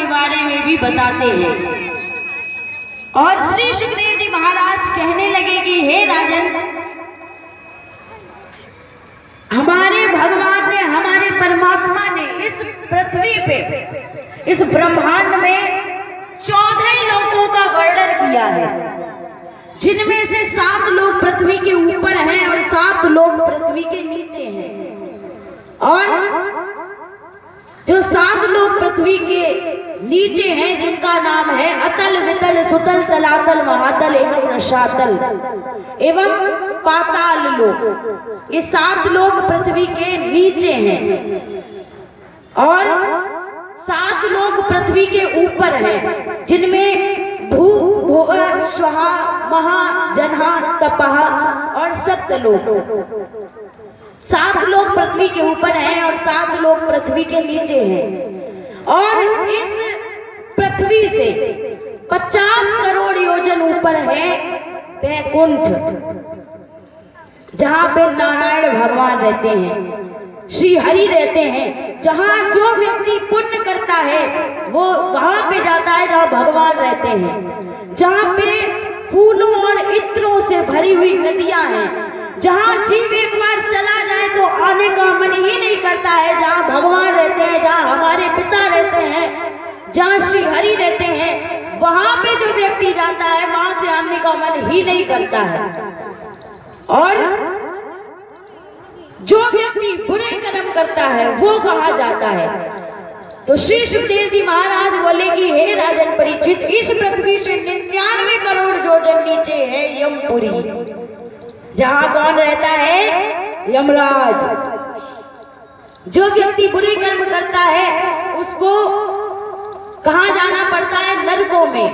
के बारे में भी बताते हैं। और श्री सुखदेव जी महाराज कहने लगे कि हे राजन, हमारे भगवान ने, हमारे परमात्मा ने इस पृथ्वी पे, इस ब्रह्मांड में 14 लोकों का वर्णन किया है, जिनमें से 7 लोग पृथ्वी के ऊपर हैं और 7 लोग पृथ्वी के नीचे हैं। और जो 7 लोग पृथ्वी के नीचे हैं, जिनका नाम है अतल, वितल, सुतल, तलातल, महातल एवं रसातल एवं पाताल लोक, ये 7 लोग पृथ्वी के नीचे हैं। और 7 लोग पृथ्वी के ऊपर हैं, जिनमें भू, भुव, स्वहा, महा, जन्हा, तपह और सत्यलोक। 7 लोग पृथ्वी के ऊपर हैं और 7 लोग पृथ्वी के नीचे हैं। और इस पृथ्वी से 50 करोड़ योजन ऊपर है वैकुंठ, जहां पे नारायण भगवान रहते हैं, श्री हरि रहते हैं। जहां जो व्यक्ति पुण्य करता है वो वहां पे जाता है जहां भगवान रहते हैं, जहां पे फूलों और इत्रों से भरी हुई नदियां हैं, जहां जीव एक बार चला जाए तो आने का मन ही नहीं करता है, जहां भगवान रहते हैं, जहां हमारे पिता रहते हैं, जहां श्री हरि रहते हैं, वहां पे जो व्यक्ति जाता है वहां से आने का मन ही नहीं करता है। और जो व्यक्ति बुरे कर्म करता है वो कहाँ जाता है? तो श्री सुखदेव जी महाराज बोले कि हे राजन परीक्षित, इस पृथ्वी से 99 करोड़ योजन नीचे है यमपुरी, जहां कौन रहता है? यमराज। जो व्यक्ति बुरे कर्म करता है उसको कहाँ जाना पड़ता है? नरकों में।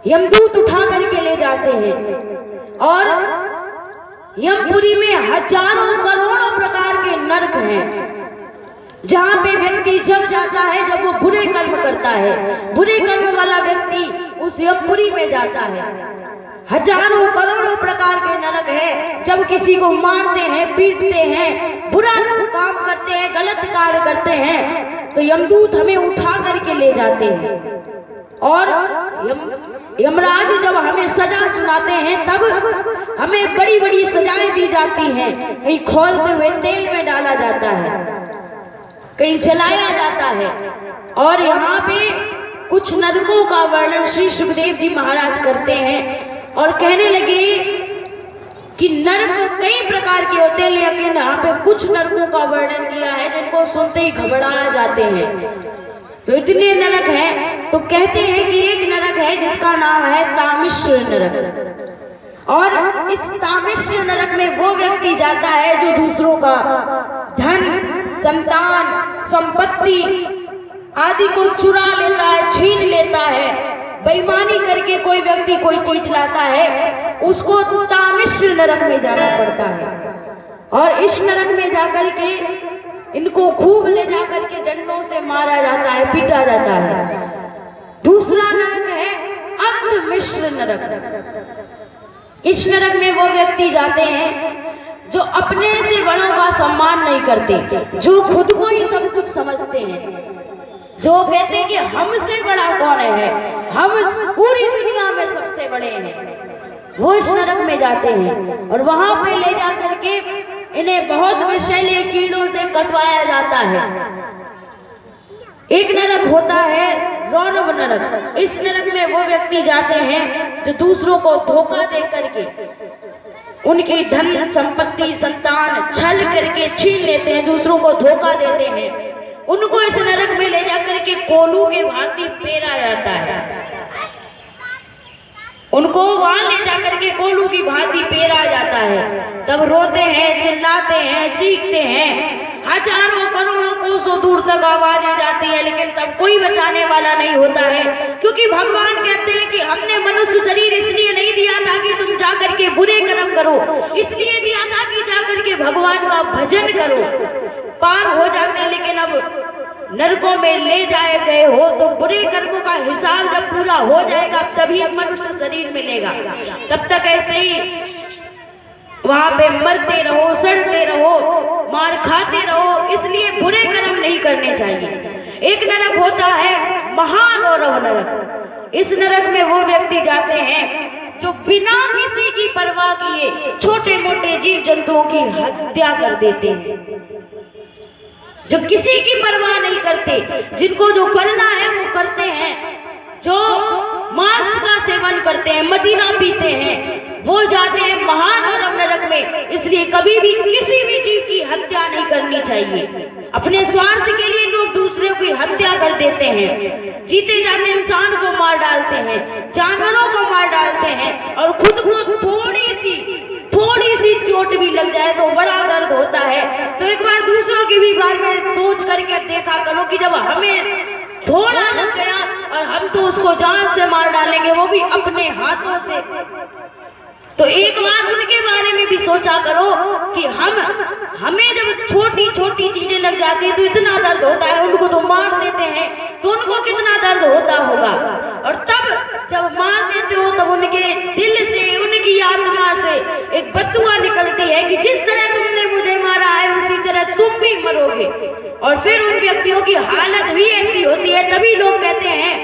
यमदूत उठा करके ले जाते हैं। और यमपुरी में हजारों करोड़ों प्रकार के नरक हैं, जहां पे व्यक्ति जब जाता है जब वो बुरे कर्म करता है, बुरे कर्म वाला व्यक्ति उस यमपुरी में जाता है। हजारों करोड़ों प्रकार के नरक है। जब किसी को मारते हैं, पीटते हैं, बुरा काम करते हैं, गलत कार्य करते हैं, तो यमदूत हमें उठा करके ले जाते हैं। और यमराज जब हमें सजा सुनाते हैं तब हमें बड़ी बड़ी सजाएं दी जाती हैं। कहीं खौलते हुए तेल में डाला जाता है, कहीं जलाया जाता है। और यहाँ पे कुछ नरकों का वर्णन श्री सुखदेव जी महाराज करते हैं और कहने लगे कि नरक कई प्रकार के होते हैं, लेकिन यहाँ पे कुछ नरकों का वर्णन किया है जिनको सुनते ही घबरा जाते हैं। तो इतने नरक हैं। तो कहते हैं कि एक नरक है जिसका नाम है तामिश्र नरक। और इस तामिश्र नरक में वो व्यक्ति जाता है जो दूसरों का धन, संतान, संपत्ति आदि को चुरा लेता है, छीन लेता है। बेईमानी करके कोई व्यक्ति कोई चीज लाता है, उसको तामिश्र नरक में जाना पड़ता है। और इस नरक में जाकर के इनको खूब ले जाकर के डंडों से मारा जाता है, पीटा जाता है। दूसरा नरक है अंधमिश्र नरक। इस नरक में वो व्यक्ति जाते हैं जो अपने से बड़ों का सम्मान नहीं करते, जो खुद को ही सब कुछ समझते हैं, जो कहते हैं कि हमसे बड़ा कौन है, हम पूरी दुनिया में सबसे बड़े हैं, वो इस नरक में जाते हैं। और वहां पे ले जाकर के इन्हें बहुत विषैले कीड़ों से कटवाया जाता है। एक नरक होता है रौरव नरक। इस नरक में वो व्यक्ति जाते हैं जो दूसरों को धोखा दे करके उनकी धन, संपत्ति, संतान छल करके छीन लेते हैं, दूसरों को धोखा देते हैं। उनको इस नरक में ले जाकर के कोलू के भांति पेरा जाता है। उनको वहां ले जाकर के कोलू की भांति पेरा जाता है। तब रोते हैं, चिल्लाते हैं, चीखते हैं, हजारों करोड़ों कोसों दूर तक आवाजें जाती है, लेकिन तब कोई बचाने वाला नहीं होता है। क्योंकि भगवान कहते हैं कि हमने मनुष्य शरीर इसलिए नहीं दिया था कि तुम जाकर के बुरे कर्म करो, इसलिए दिया था कि जाकर के भगवान का भजन करो। पार हो जाते, लेकिन अब नरकों में ले जाए गए हो तो बुरे कर्मों का हिसाब जब पूरा हो जाएगा तभी मनुष्य शरीर मिलेगा। तब तक ऐसे ही वहां पे मरते रहो, सड़ते रहो, मार खाते रहो। इसलिए बुरे कर्म नहीं करने चाहिए। एक नरक होता है महागौरव नरक। इस नरक में वो व्यक्ति जाते हैं जो बिना किसी की परवाह किए छोटे मोटे जीव जंतुओं की हत्या कर देते हैं, जो किसी की परवाह नहीं करते, जिनको जो करना है वो करते हैं, जो मांस का सेवन करते हैं, मदिरा पीते हैं, वो जाते हैं महागौरव नरक में। इसलिए कभी भी किसी भी जीव की हत्या नहीं करनी चाहिए। अपने स्वार्थ के लिए लोग दूसरे की हत्या कर देते हैं, जीते जाते इंसान को मार डालते हैं, जानवरों को मार डालते हैं, और खुद को थोड़ी सी चोट भी लग जाए तो बड़ा दर्द होता है। तो एक बार दूसरों के भी बारे में सोच करके देखा करो कि जब हमें थोड़ा लग गया और हम तो उसको जान से मार डालेंगे, वो भी अपने हाथों से। तो एक बार उनके बारे में भी सोचा करो कि हमें जब छोटी छोटी चीजें लग जाती है तो इतना दर्द होता है, उनको तो मार देते हैं तो उनको कितना दर्द होता होगा। और तब जब मार देते हो तब उनके दिल से, उनकी आत्मा से एक बददुआ निकलती है कि जिस तरह तुमने मुझे मारा है उसी तरह तुम भी मरोगे। और फिर उन व्यक्तियों की हालत भी ऐसी होती है, तभी लोग कहते हैं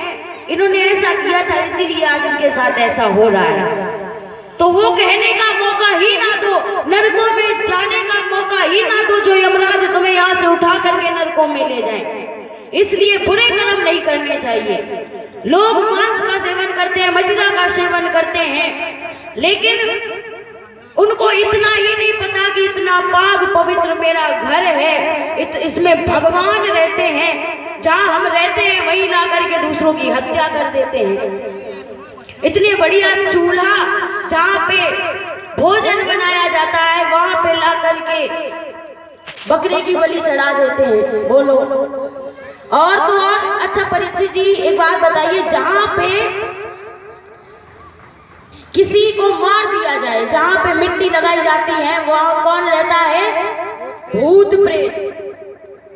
इन्होंने ऐसा किया था इसीलिए आज उनके साथ ऐसा हो रहा है। तो वो कहने का मौका ही ना दो, नरकों में जाने का मौका ही ना दो, जो यमराज तुम्हें यहाँ से उठा करके नरकों में ले जाए। इसलिए बुरे कर्म नहीं करने चाहिए। लोग मांस का सेवन करते हैं, मदिरा का सेवन करते हैं, लेकिन उनको इतना ही नहीं पता कि इतना पाक पवित्र मेरा घर है, इसमें भगवान रहते हैं, जहाँ हम रहते हैं वहीं ला करके दूसरों की हत्या कर देते हैं। इतने बढ़िया चूल्हा जहाँ पे भोजन बनाया जाता है वहां पे ला करके बकरी की बलि चढ़ा देते हैं। बोलो। और तो और अच्छा परीक्षित जी एक बात बताइए, जहाँ पे किसी को मार दिया जाए, जहाँ पे मिट्टी लगाई जाती है वहां कौन रहता है? भूत प्रेत।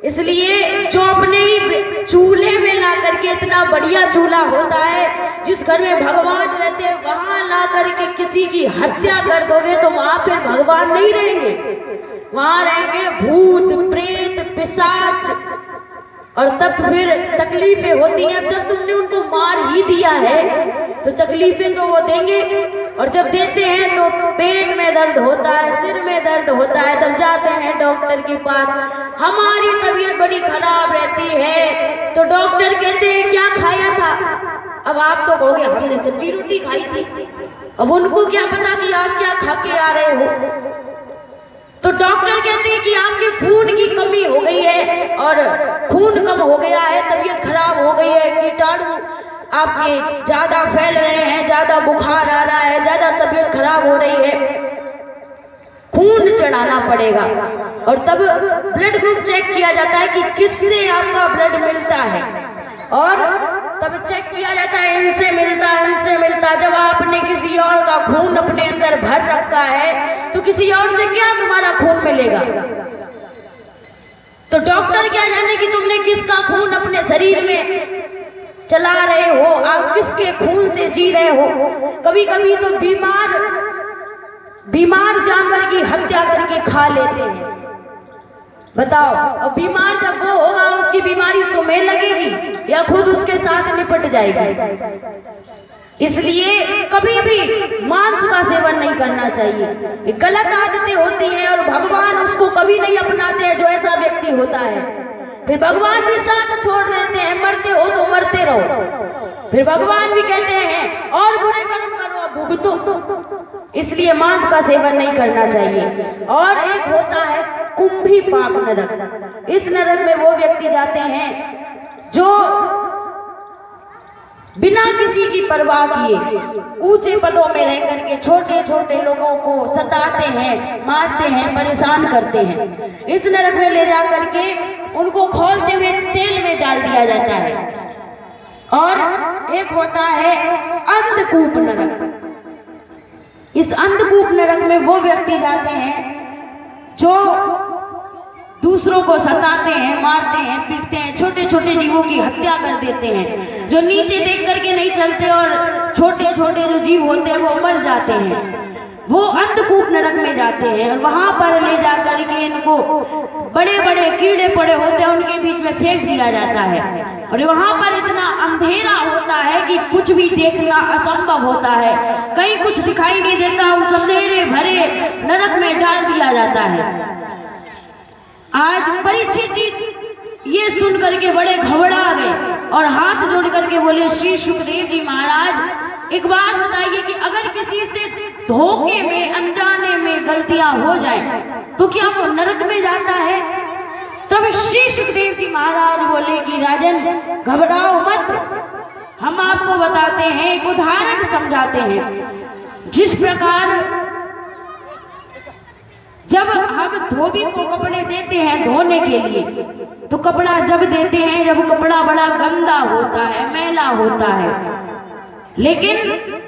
इसलिए जो अपने ही चूल्हे में ला करके, इतना बढ़िया चूल्हा होता है जिस घर में भगवान रहते हैं, वहां ला करके किसी की हत्या कर दोगे तो वहां फिर भगवान नहीं रहेंगे, वहां रहेंगे भूत प्रेत पिशाच। और तब फिर तकलीफें होती हैं। जब तुमने उनको मार ही दिया है तो तकलीफें तो वो देंगे, और जब देते हैं तो पेट में दर्द होता है, सिर में दर्द होता है, तब जाते हैं डॉक्टर के पास। हमारी तबीयत बड़ी खराब रहती है तो डॉक्टर कहते हैं क्या खाया था? अब आप तो कहोगे हमने सब्जी रोटी खाई थी। अब उनको क्या पता कि आप क्या खा के आ रहे हो। तो डॉक्टर कहते हैं कि आपके खून की कमी हो गई है, और खून कम हो गया है, तबीयत खराब हो गई है, कीटाणु आपके ज्यादा फैल रहे हैं, ज्यादा बुखार आ रहा है, ज्यादा तबीयत खराब हो रही है, खून चढ़ाना पड़ेगा। और तब ब्लड ग्रुप चेक किया जाता है कि किससे आपका ब्लड मिलता है, और तब चेक किया जाता है इनसे मिलता, इनसे मिलता। जब आपने किसी और का खून अपने अंदर भर रखा है तो किसी और से क्या तुम्हारा खून मिलेगा? तो डॉक्टर क्या जाने कि तुमने किसका खून अपने शरीर में चला रहे हो, आप किसके खून से जी रहे हो। कभी कभी तो बीमार जानवर की हत्या करके खा लेते हैं। बताओ, अब बीमार जब वो होगा उसकी बीमारी तुम्हें लगेगी या खुद उसके साथ निपट जाएगी। इसलिए कभी भी मांस का सेवन नहीं करना चाहिए। ये गलत आदतें होती हैं और भगवान उसको कभी नहीं अपनाते हैं जो ऐसा व्यक्ति होता है। फिर भगवान भी साथ छोड़ देते हैं, मरते हो तो मरते रहो। फिर भगवान भी कहते हैं और बुरे कर्म करो भुगतो। इसलिए मांस का सेवन नहीं करना चाहिए। और एक होता है कुंभी पाक नरक। इस नरक में वो व्यक्ति जाते हैं जो बिना किसी की परवाह किए ऊंचे पदों में रह करके छोटे छोटे लोगों को सताते हैं, मारते हैं, परेशान करते हैं। इस नरक में ले जा करके उनको खौलते हुए तेल में डाल दिया जाता है। और एक होता है अंधकूप नरक। इस अंधकूप नरक में वो व्यक्ति जाते हैं जो दूसरों को सताते हैं, मारते हैं, पीटते हैं, छोटे छोटे जीवों की हत्या कर देते हैं, जो नीचे देख करके नहीं चलते और छोटे छोटे जो जीव होते हैं वो मर जाते हैं। वो अंधकूप नरक में जाते हैं और वहां पर ले जा करके इनको बड़े बड़े कीड़े पड़े होते हैं उनके बीच में फेंक दिया जाता है। और वहां पर इतना अंधेरा होता है कि कुछ भी देखना असंभव होता है, कहीं कुछ दिखाई नहीं देता, उस अंधेरे भरे नरक में डाल दिया जाता है। आज परीक्षित जी ये सुन करके बड़े घबरा गए और हाथ जोड़ करके बोले, श्री सुखदेव जी महाराज एक बात बताइए कि अगर किसी से धोखे में अनजाने में गलतियां हो जाए तो क्या वो नरक में जाता है? तब श्री सुखदेव जी महाराज बोले कि राजन घबराओ मत, हम आपको बताते हैं, एक उदाहरण समझाते हैं। जिस प्रकार जब हम धोबी को कपड़े देते हैं धोने के लिए, तो कपड़ा जब देते हैं जब कपड़ा बड़ा गंदा होता है, मैला होता है, लेकिन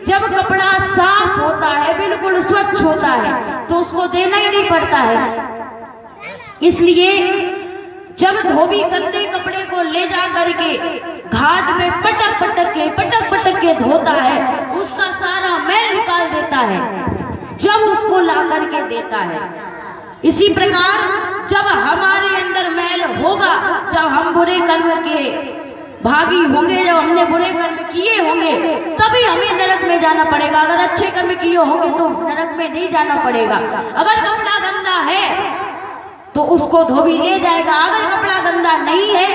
जब कपड़ा साफ होता है, बिल्कुल स्वच्छ होता है, तो उसको देना ही नहीं पड़ता है। इसलिए जब धोबी गंदे कपड़े को ले जा करके घाट पे पटक पटक के धोता है, उसका सारा मैल निकाल देता है, जब उसको ला करके देता है। इसी प्रकार जब हमारे अंदर मैल होगा, जब हम बुरे कर्म के भागी होंगे, जब हमने बुरे कर्म किए होंगे, तभी हमें नरक में जाना पड़ेगा। अगर अच्छे कर्म किए होंगे तो नरक में नहीं जाना पड़ेगा। अगर कपड़ा गंदा है तो उसको धोबी ले जाएगा, अगर कपड़ा गंदा नहीं है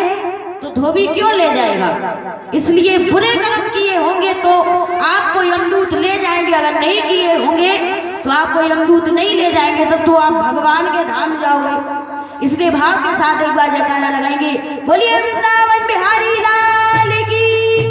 तो धोबी क्यों ले जाएगा? इसलिए बुरे कर्म किए होंगे तो आपको यमदूत ले जाएंगे, अगर नहीं किए होंगे तो आपको यमदूत नहीं ले जाएंगे, तब तो आप भगवान के धाम जाओगे। इसलिए भाव के साथ एक बार जयकारा लगाएंगे, बोलिए वृंदावन बिहारी लाल।